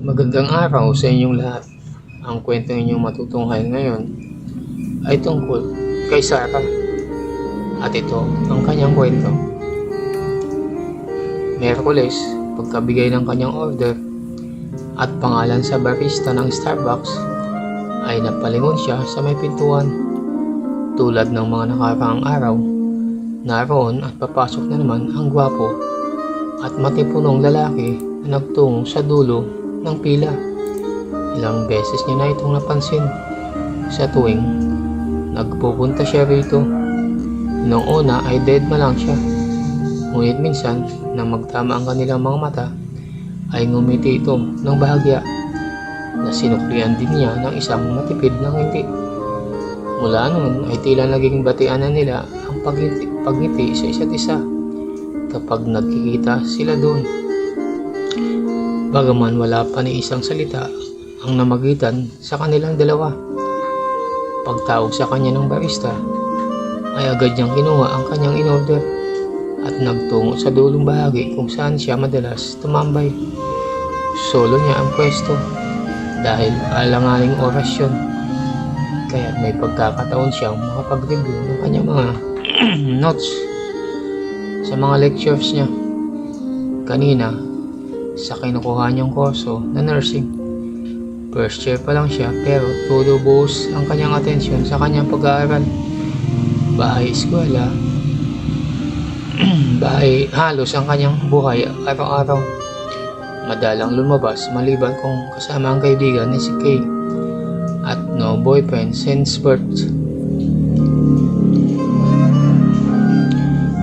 Magandang araw sa inyong lahat. Ang kwento inyong matutunghayan ngayon ay tungkol kay Sarah. At ito ang kanyang kwento. Miyerkules, pagkabigay ng kanyang order at pangalan sa barista ng Starbucks, ay napalingon siya sa may pintuan. Tulad ng mga nakaraang araw, naroon at papasok na naman ang gwapo at matipunong lalaki na nagtungo sa dulo ng pila. Ilang beses niya na itong napansin sa tuwing nagpupunta siya rito. Noong una ay deadma lang siya, ngunit minsan na magtama ang kanilang mga mata ay ngumiti ito ng bahagya na sinuklian din niya ng isang matipid na ngiti. Mula noon ay tila naging batian na nila ang pagngiti sa isa't isa kapag nagkikita sila doon. Bagaman wala pa ni isang salita ang namagitan sa kanilang dalawa. Pagtawag sa kanya ng barista ay agad niyang kinuha ang kanyang in-order at nagtungo sa dulong bahagi kung saan siya madalas tumambay. Solo niya ang pwesto dahil alanganing oras yun, kaya may pagkakataon siyang makapag-review ng kanyang mga notes sa mga lectures niya. Kanina, sa kinukuha niyang kurso na nursing, first year pa lang siya pero todo buhos ang kanyang atensyon sa kanyang pag-aaral. Bahay-eskwela, bahay halos ang kanyang buhay araw-araw. Madalang lumabas maliban kung kasama ang kaibigan ni si Kay, at no boyfriend since birth.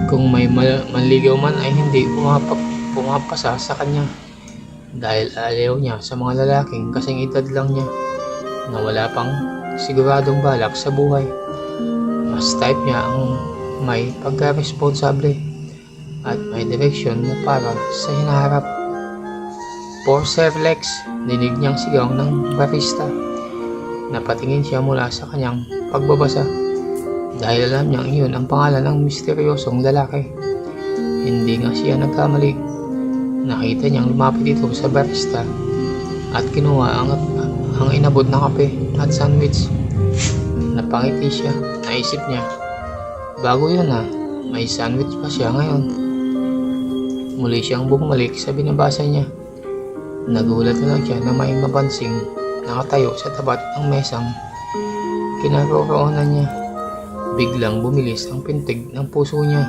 Kung may manligaw man ay hindi pumapasa sa kanya dahil ayaw niya sa mga lalaking kasing edad lang niya na wala pang siguradong balak sa buhay. Mas type niya ang may pagka-responsable at may direksyon na para sa hinaharap. For Sir Lex, dinig niyang sigaw ng barista. Napatingin siya mula sa kanyang pagbabasa dahil alam niyang iyon ang pangalan ng misteryosong lalaki. Hindi nga siya nagkamali. Nakita niyang lumapit ito sa barista at kinuha ang inabot na kape at sandwich. Napangiti siya. Naisip niya, bago yun may sandwich pa siya ngayon. Muli siyang bumalik sa binabasa niya. Nagulat na lang siya na may mapansing nakatayo sa tapat ng mesang kinaroroonan niya. Biglang bumilis ang pintig ng puso niya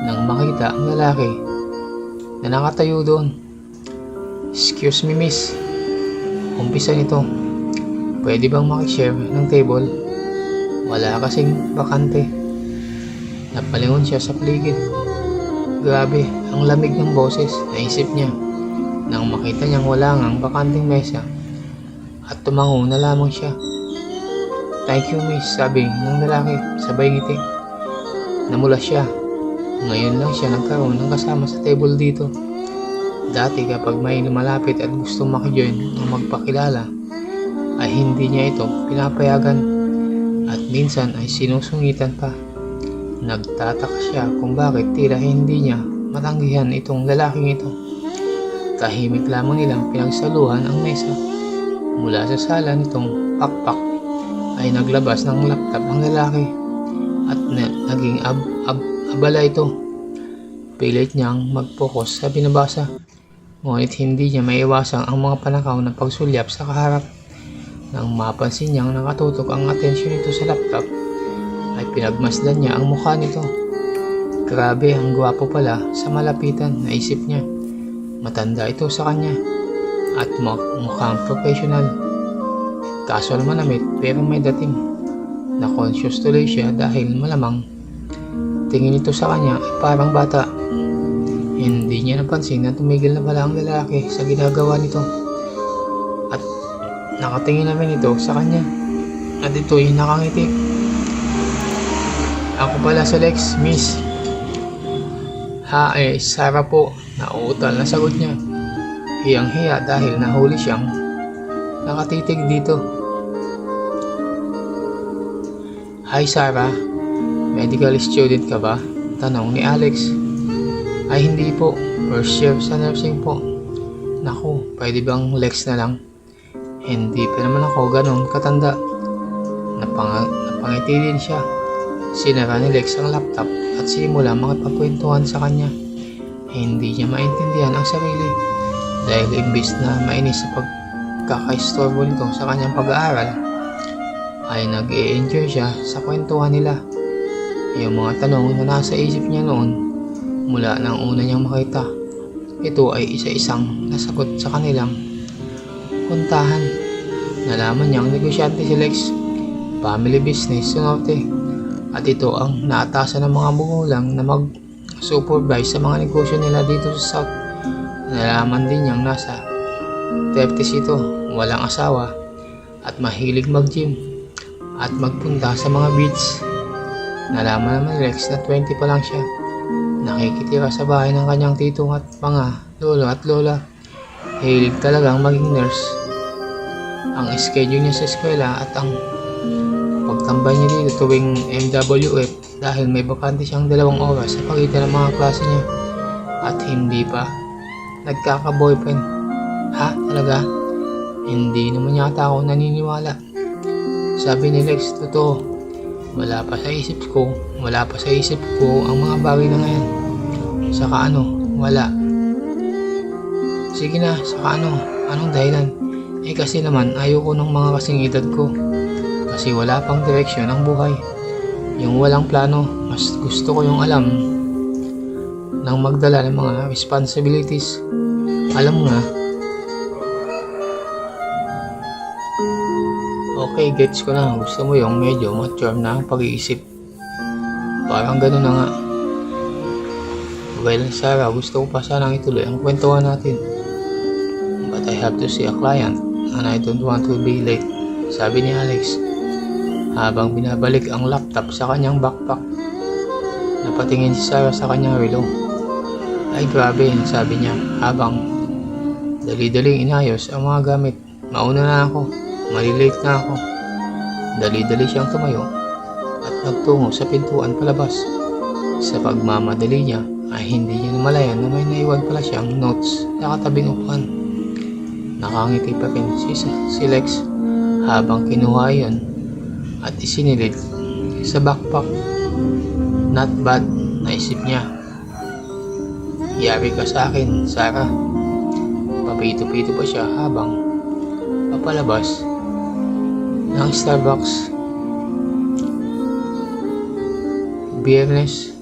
nang makita ang lalaki na nakatayo doon. "Excuse me, miss," umpisa nito. "Pwede bang makishare ng table? Wala kasing bakante." Napalingon siya sa paligid. Grabe, ang lamig ng boses, naisip niya nang makita niyang wala ngang bakanting mesa, at tumango na lamang siya. "Thank you, miss," sabi ng lalaki sabay ngiti. Namula siya. Ngayon lang siya nagkaroon ng kasama sa table dito. Dati kapag may lumalapit at gustong makijoin ng magpakilala ay hindi niya ito pinapayagan at minsan ay sinusungitan pa. Nagtataka siya kung bakit tila hindi niya matanggihan itong lalaking ito. Tahimik lamang nilang pinagsaluhan ang mesa. Mula sa sala nitong pakpak ay naglabas ng laptop ang lalaki at naging abala ito. Pilit niyang mag-focus sa binabasa, ngunit hindi niya maiwasang ang mga panakaw na pagsulyap sa kaharap. Nang mapansin niyang nakatutok ang atensyon nito sa laptop, ay pinagmasdan niya ang mukha nito. Grabe, ang gwapo pala sa malapitan, naisip niya. Matanda ito sa kanya at mukhang professional. Casual manamit pero may dating. Na-conscious tuloy siya dahil malamang tingin ito sa kanya ay parang bata. Hindi niya napansin na tumigil na pala ang lalaki sa ginagawa nito at nakatingin naman ito sa kanya at ito'y nakangiti. "Ako pala si Lex, miss." Sarah po," nauutal na sagot niya. Hiyang-hiya dahil nahuli siyang nakatitig dito. "Hi Sarah, medical student ka ba?" tanong ni Alex. "Ay hindi po, first year sa nursing po." "Naku, pwede bang Lex na lang? Hindi pa naman ako ganun katanda. Napangiti din siya. Sinara ni Lex ang laptop at simula makipagkwentuhan sa kanya. Hindi niya maintindihan ang sarili dahil imbis na mainis sa pagkakaistorbo nito sa kanyang pag-aaral ay nag-e-enjoy siya sa kwentuhan nila. Yung mga tanong na nasa isip niya noon mula nang una niyang makita, ito ay isa-isang nasagot sa kanilang puntahan. Nalaman niyang negosyante si Lex, family business sa norte, at ito ang naatasan ng mga magulang na mag-supervise sa mga negosyo nila dito sa South. Nalaman din niyang nasa 30s ito, walang asawa, at mahilig mag-gym at magpunta sa mga beach. Nalaman naman ni Lex na 20 pa lang siya, nakikitira sa bahay ng kanyang tito at mga lolo at lola. Hilig talagang maging nurse. Ang schedule niya sa eskwela at ang pagtambay niya dito tuwing MWF dahil may bakante siyang 2 oras sa pagitan ng mga klase niya at hindi pa nagkaka-boyfriend. Ha? Talaga? Hindi naman yata ako naniniwala. Sabi ni Lex, totoo. Wala pa sa isip ko ang mga bagay na ngayon. Saka wala. Sige na, saka anong dahilan? Kasi naman ayoko ng mga kasing edad ko. Kasi wala pang direksyon ang buhay. Yung walang plano, mas gusto ko yung alam nang magdala ng mga responsibilities. Alam mo na. Okay, gets ko na. Gusto mo yung medyo mature na pag-iisip. Parang gano'n na nga. Well, Sarah, gusto ko pa sanang ituloy ang kwentuhan natin. But I have to see a client and I don't want to be late. Sabi ni Alex habang binabalik ang laptop sa kanyang backpack. Napatingin si Sarah sa kanyang relo. Ay grabe, sabi niya habang dali-daling inayos ang mga gamit. Mauna na ako, malilate na ako. Dali-dali siyang tumayo at nagtungo sa pintuan palabas. Sa pagmamadali niya ay hindi niya namalayan na may naiwan pala siyang notes sa katabing upuan. Nakangiti pa rin si Lex habang kinuha iyon at isinilid sa backpack. Not bad, naisip niya. Yari ka sa akin, Sarah. Papito-pito pa siya habang papalabas ng Starbucks. Biyernes.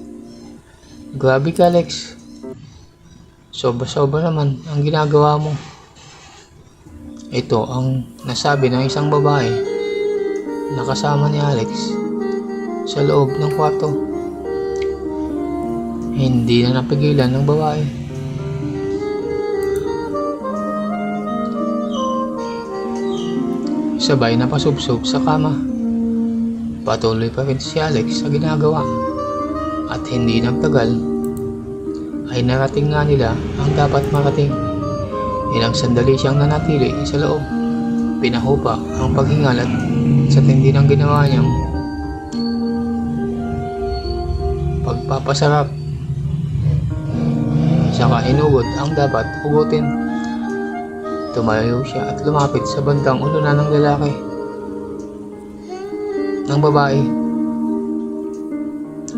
Grabe ka, Lex. Sobra-sobra naman ang ginagawa mo. Ito ang nasabi ng isang babae na kasama ni Alex sa loob ng kwarto. Hindi na napigilan ng babae. Sabay na pasubsob sa kama. Patuloy pa rin si Alex sa ginagawa. At hindi nagtagal ay narating nga nila ang dapat marating. Ilang sandali siyang nanatili sa loob. Pinahupa ang paghingal at sa tindi ng ginawa niyang pagpapasarap. Saka hinugot ang dapat hugutin. Tumayo siya at lumapit sa bandang ulunan ng lalaki. Ng babae.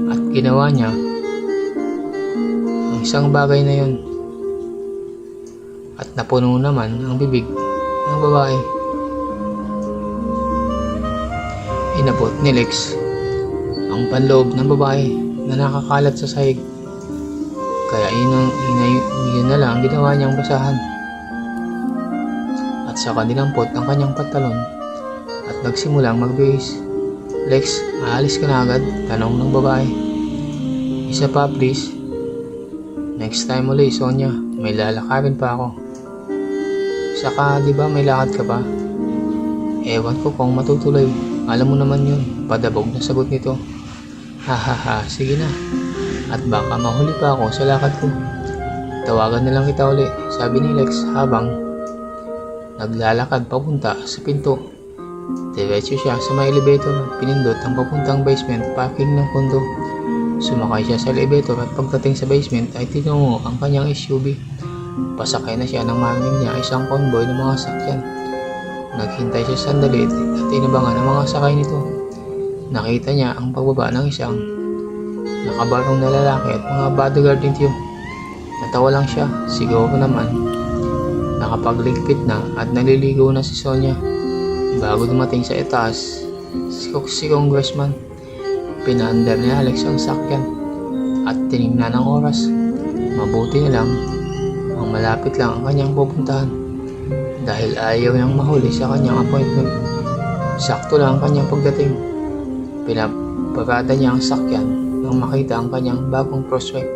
At ginawa niya ang isang bagay na yun. At napuno naman ang bibig ng babae. Inabot ni Lex ang panloob ng babae na nakakalat sa sahig. Kaya yun na lang ginawa niyang basahan. At saka dinampot ang kanyang pantalon at nagsimulang magbihis. Lex, aalis ka na agad? Tanong ng babae. Isa pa please. Next time uli, Sonia, may lalakarin pa ako. Saka di ba may lakad ka pa? Ewan ko kung matutuloy. Alam mo naman yun. Padabog na sagot nito. Hahaha, sige na. At baka mahuli pa ako sa lakad ko. Tawagan na lang kita uli, sabi ni Lex habang naglalakad papunta sa pinto. Diretso siya sa may elevator at pinindot ang papuntang basement parking ng kondo. Sumakay siya sa elevator at pagdating sa basement ay tinungo ang kanyang SUV. Pasakay na siya nang marinig niya isang convoy ng mga sakyan. Naghintay siya sandali at inabangan ang mga sakay nito. Nakita niya ang pagbaba ng isang nakabarong na lalaki at mga bodyguard nito. Natawa lang siya, siguro naman nakapagligpit na at naliligo na si Sonia. Bago dumating sa itaas, si Congressman, pinaandar ni Alex ang sakyan at tinignan ang oras. Mabuti na lang ang malapit lang ang kanyang pupuntahan dahil ayaw niyang mahuli sa kanyang appointment. Sakto lang ang kanyang pagdating. Pinaparada niya ang sakyan nang makita ang kanyang bagong prospect.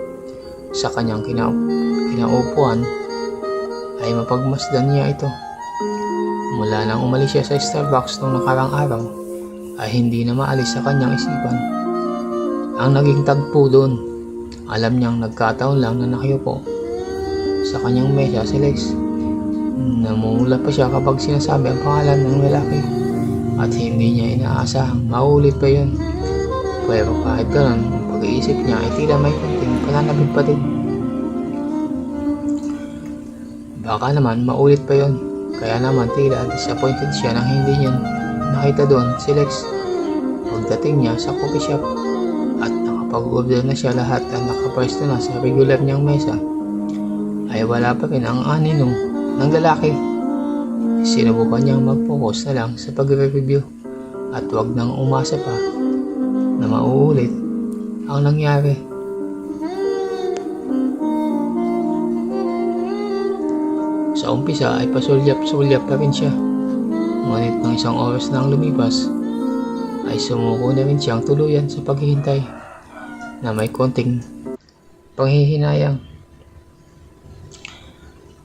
Sa kanyang kinaupuan ay mapagmasdan niya ito. Mula nang umalis siya sa Starbucks noong nakarang araw ay hindi na maalis sa kanyang isipan ang naging tagpo doon. Alam niyang nagkataon lang na nakayupo sa kanyang mesa si Lex. Namumula pa siya kapag sinasabi ang pangalan ng lalaki at hindi niya inaasahang maulit pa yun. Pero kahit ganun, ang pag-iisip niya ay tila may konting pananabig pa din. Baka naman maulit pa yun. Kaya naman tila disappointed siya nang hindi niya nakita doon si Lex. Pagdating niya sa coffee shop at nakapag-order na siya lahat at nakapwesto na sa regular niyang mesa, ay wala pa rin ang aninong ng lalaki. Sinubukan niyang mag-focus na lang sa pagre-review at wag nang umasa pa na mauulit ang nangyari. Sa umpisa ay pasulyap-sulyap pa rin siya. Ngunit ng isang oras na ang lumipas, ay sumuko na rin siyang tuluyan sa paghihintay na may konting panghihinayang.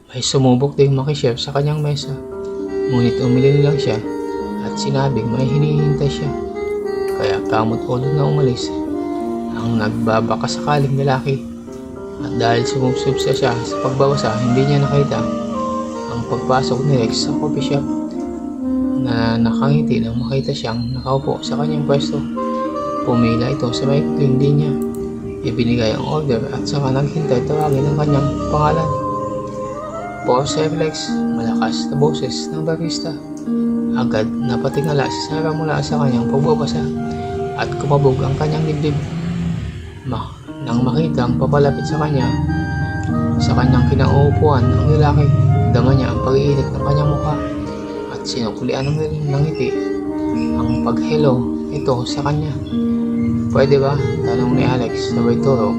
May sumubok ding makishare sa kanyang mesa. Ngunit umilin lang siya at sinabing may hinihintay siya. Kaya kamot ulo na umalis ang nagbabakasakaling lalaki. At dahil sumubsubsa siya sa pagbabasa, hindi niya nakita ang pagpasok ni Rex sa coffee shop na nakangiti nang makita siyang nakaupo sa kanyang pwesto. Pumila ito sa maikling linya. Ibinigay ang order at saka naghintay tawagin ang kanyang pangalan. For Sir Lex, malakas na boses ng barista. Agad napatingala si Sarah mula sa kanyang pagbabasa at kumabog ang kanyang dibdib. Nang makita ang papalapit sa kanyang kinauupuan ang lalaki, dama niya ang pag-iinit ng kanyang mukha at sinuklian ng ngiti ang pag-hello ito sa kanya. Pwede ba? Tanong ni Alex sabay turo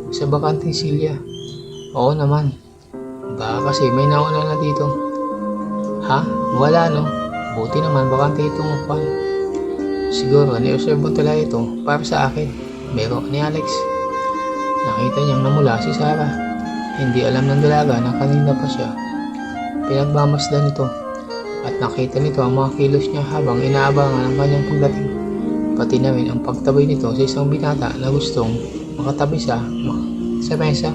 sa bakanting silya. Oo naman. Baka kasi may nauna na dito. Ha? Wala no? Buti naman bakante itong upuan. Siguro ni-reserve mo tala ito para sa akin. Biro ni Alex. Nakita niyang namula si Sarah. Hindi alam ng dalaga na kanina pa siya pinagmamasdan nito at nakita nito ang mga kilos niya habang inaabangan ang kanyang pagdating. Pati na rin ang pagtabay nito sa isang binata na gustong makatabi sa mesa.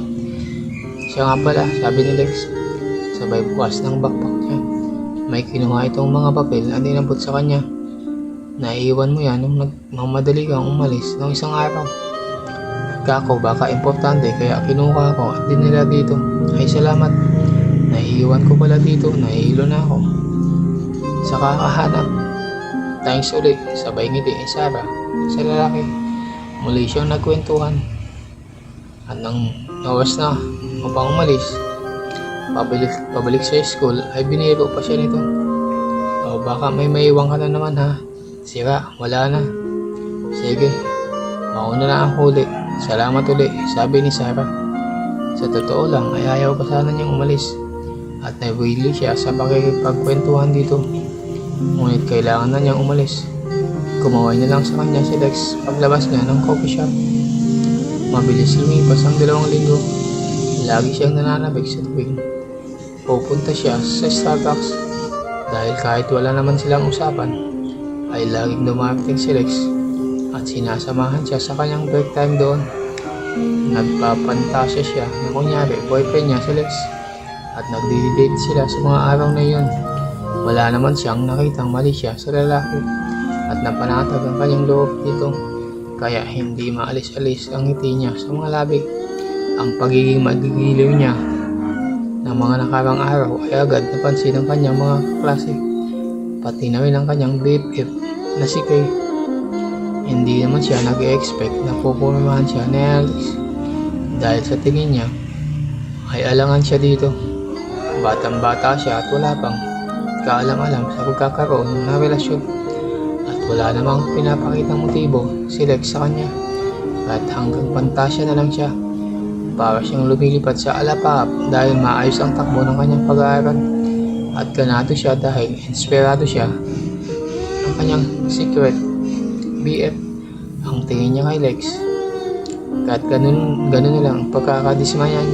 Siya nga pala, sabi ni Lex, sabay bukas ng backpack niya. May kinuha itong mga papel at inabot sa kanya. Naiiwan mo yan nung madali kang umalis ng isang araw. Kako, baka importante kaya kinuha ko at dinila dito. Ay salamat. Naiiwan ko pala dito, nahihilo na ako sa kakahanap. Thanks ulit, sabay ngiti ni Sarah sa lalaki. Muli siyang nagkwentuhan. At nang oras na upang umalis, pabalik sa school ay biniro pa siya nito. O baka may maiwan ka na naman ha. Sira, wala na. Sige, mauna na ako ulit. Salamat ulit, sabi ni Sarah. Sa totoo lang ay ayaw pa sana niyang umalis at naiwili siya sa pakikipagkwentuhan dito. Ngunit kailangan na niyang umalis. Kumaway na lang sa kanya si Lex paglabas niya ng coffee shop. Mabilis lumipas ang 2 linggo. Lagi siyang nananabik sa tuwing pupunta siya sa Starbucks dahil kahit wala naman silang usapan ay laging dumarating si Lex at sinasamahan siya sa kanyang break time doon. Nagpapantasya siya na kunyari boyfriend niya si Lex at nagdi-date sila sa mga araw na iyon. Wala naman siyang nakitang mali siya sa lalaki at napanatag ang kanyang loob dito, kaya hindi maalis-alis ang ngiti niya sa mga labi. Ang pagiging magigiliw niya ng mga nakarang araw ay agad napansin ng kanyang mga klase, pati na rin ang kanyang BFF na si Kay. Hindi naman siya nag-expect na pupunuhan siya ni Alex dahil sa tingin niya ay alangan siya dito. Batang bata siya at wala pang kaalam-alam sa pagkakaroon ng relasyon at wala namang pinapakitang motibo si Lex sa kanya at hanggang pantasya na lang siya. Para siyang lumilipad sa alapaap dahil maayos ang takbo ng kanyang pag-aaral at ganado siya dahil inspirado siya ng kanyang secret BF ang tingin niya kay Lex. Kahit ganun na lang ang pagkakadismaya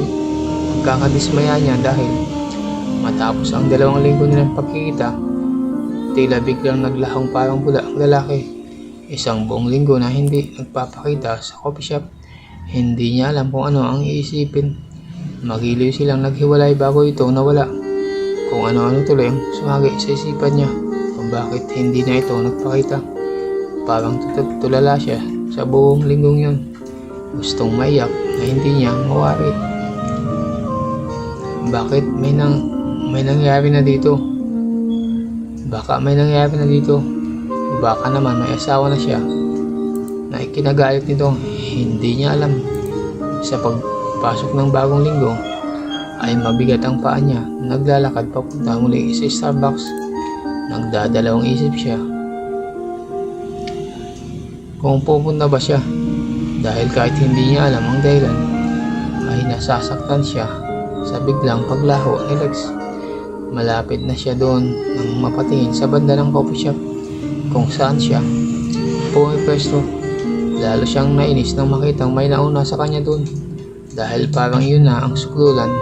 niya dahil matapos ang 2 linggo nilang pagkikita, tila biglang naglahong parang bula ang lalaki. 1 buong linggo na hindi nagpapakita sa coffee shop. Hindi niya alam kung ano ang iisipin. Magiliw silang naghiwalay bago ito nawala. Kung ano-ano tuloy ang sumagi sa isipan niya kung bakit hindi na ito nagpakita. Parang tulala siya sa buong linggong yun. Gustong maiyak na hindi niya mawari. Bakit may nangyari na dito? Baka may nangyari na dito. Baka naman may asawa na siya na ikinagalit nito. Hindi niya alam. Sa pagpasok ng bagong linggo ay mabigat ang paa niya. Naglalakad papunta muli sa Starbucks. Nagdadalawang isip siya kung pupunta ba siya dahil kahit hindi niya alam ang dahilan ay nasasaktan siya sa biglang paglaho ni Lex. Malapit na siya doon nang mapatingin sa banda ng coffee shop kung saan siya pumipwesto. Lalo siyang nainis nang makitang may nauna sa kanya doon dahil parang yun na ang suklulan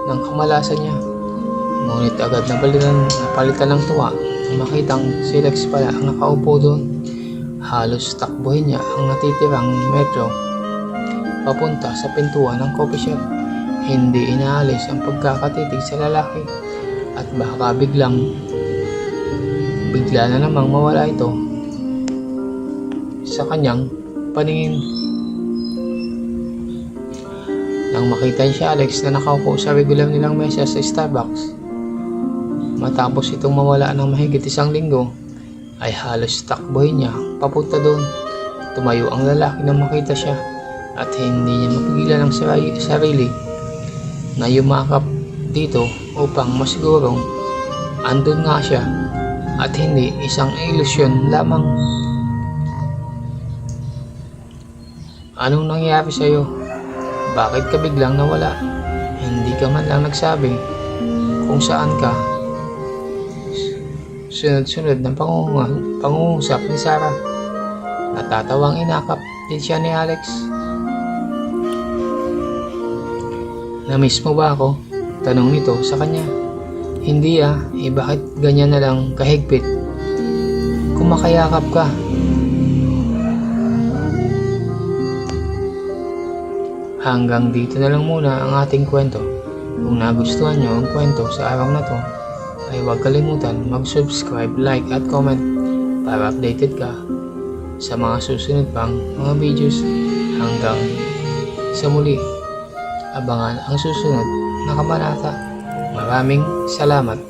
ng kamalasan niya. Ngunit agad napalitan ng tuwa nang makitang si Lex pala ang nakaupo doon. Halos takbuhin niya ang natitirang metro papunta sa pintuan ng coffee shop. Hindi inaalis ang pagkakatitig sa lalaki at baka bigla na namang mawala ito sa kanyang paningin. Nang makita si Alex na nakaupo sa regular nilang mesa sa Starbucks matapos itong mawala ng mahigit 1 linggo, ay halos takbuhin niya papunta doon. Tumayo ang lalaki nang makita siya at hindi niya mapigilan ang sarili na yumakap dito upang masigurong andun nga siya at hindi isang ilusyon lamang. Anong nangyari sa'yo? Bakit ka biglang nawala? Hindi ka man lang nagsabi kung saan ka. Sunod-sunod ng pangungusap ni Sarah. Natatawang inakap din siya ni Alex. Na-miss mo ba ako? Tanong nito sa kanya. Hindi bakit ganyan na lang kahigpit? Kumakayakap ka. Hanggang dito na lang muna ang ating kwento. Kung nagustuhan nyo ang kwento sa araw na to, ay huwag kalimutan mag-subscribe, like at comment para updated ka sa mga susunod pang mga videos. Hanggang sa muli, abangan ang susunod na kabanata. Maraming salamat.